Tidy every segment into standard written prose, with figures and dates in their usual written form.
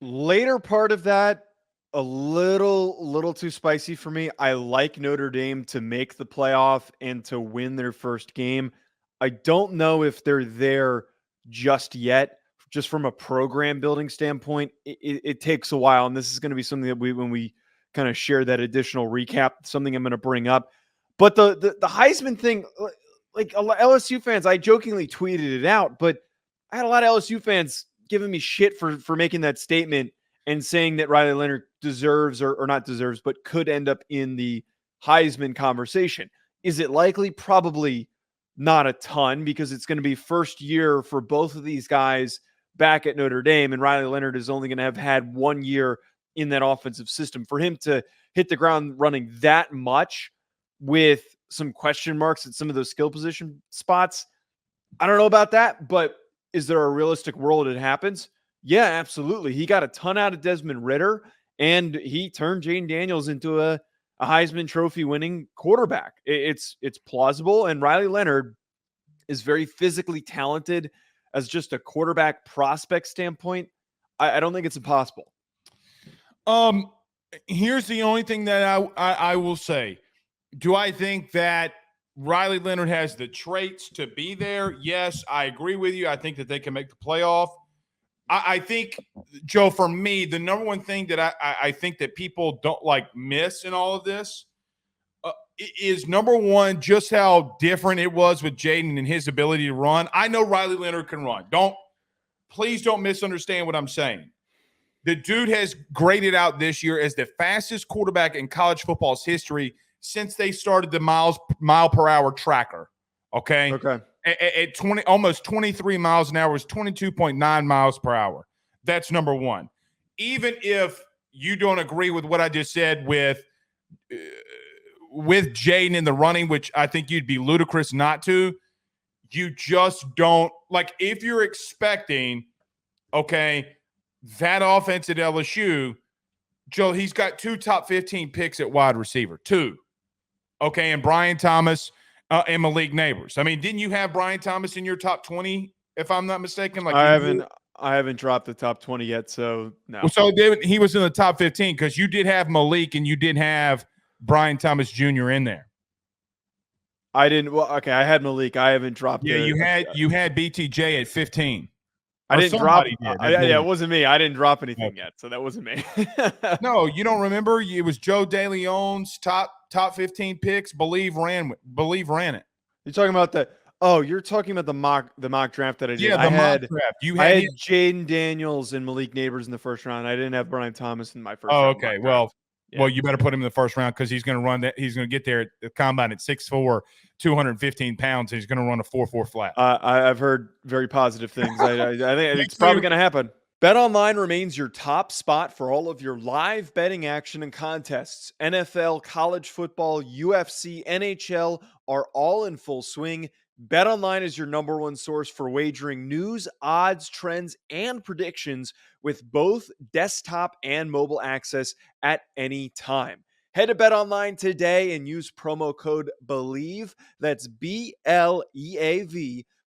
Later part of that, a little too spicy for me. I like Notre Dame to make the playoff and to win their first game. I don't know if they're there just yet. Just from a program building standpoint, it takes a while, and this is going to be something that when we kind of share that additional recap, something I'm going to bring up. But the Heisman thing, like LSU fans, I jokingly tweeted it out, but I had a lot of LSU fans giving me shit for making that statement and saying that Riley Leonard deserves or not deserves, but could end up in the Heisman conversation. Is it likely? Probably not a ton, because it's going to be first year for both of these guys back at Notre Dame, and Riley Leonard is only going to have had 1 year in that offensive system. For him to hit the ground running that much with some question marks at some of those skill position spots, I don't know about that, but is there a realistic world it happens? Yeah, absolutely. He got a ton out of Desmond Ridder, and he turned Jane Daniels into a Heisman Trophy winning quarterback. It's plausible, and Riley Leonard is very physically talented as just a quarterback prospect standpoint. I don't think it's impossible. Here's the only thing that I will say. Do I think that Riley Leonard has the traits to be there? Yes, I agree with you. I think that they can make the playoff. I think, Joe, for me, the number one thing that I think that people don't miss in all of this is, number one, just how different it was with Jaden and his ability to run. I know Riley Leonard can run. Please don't misunderstand what I'm saying. The dude has graded out this year as the fastest quarterback in college football's history since they started the mile per hour tracker. Okay. At 20, almost 23 miles an hour, was 22.9 miles per hour. That's number one. Even if you don't agree with what I just said with Jaden in the running, which I think you'd be ludicrous not to, you just don't if you're expecting, that offense at LSU, Joe, he's got 2 top 15 picks at wide receiver, 2. And Brian Thomas and Malik Neighbors. I mean, didn't you have Brian Thomas in your top 20, if I'm not mistaken? I haven't dropped the top 20 yet, so no. Well, so he was in the top 15 because you did have Malik and you did have Brian Thomas Jr. in there. I didn't. Well, okay, I had Malik. I haven't dropped. Yeah, you had BTJ at 15. I didn't drop. Yeah, it wasn't me. I didn't drop anything yet, so that wasn't me. No, you don't remember? It was Joe DeLeone's top 15 picks. Believe ran it. You're talking about you're talking about the mock draft that I did. Yeah, mock draft. I had Jaden Daniels and Malik Neighbors in the first round. I didn't have Brian Thomas in my first round. Oh, okay. Well, you better put him in the first round because he's going to run that. He's going to get there at the combine at 6'4", 215 pounds. And he's going to run a 4.4 flat. I've heard very positive things. I think it's probably going to happen. BetOnline remains your top spot for all of your live betting action and contests. NFL, college football, UFC, NHL are all in full swing. BetOnline is your number one source for wagering news, odds, trends, and predictions with both desktop and mobile access at any time. Head to BetOnline today and use promo code BELIEVE, that's BLEAV,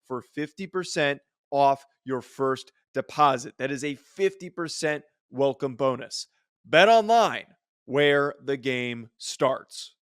for 50% off your first deposit. That is a 50% welcome bonus. BetOnline, where the game starts.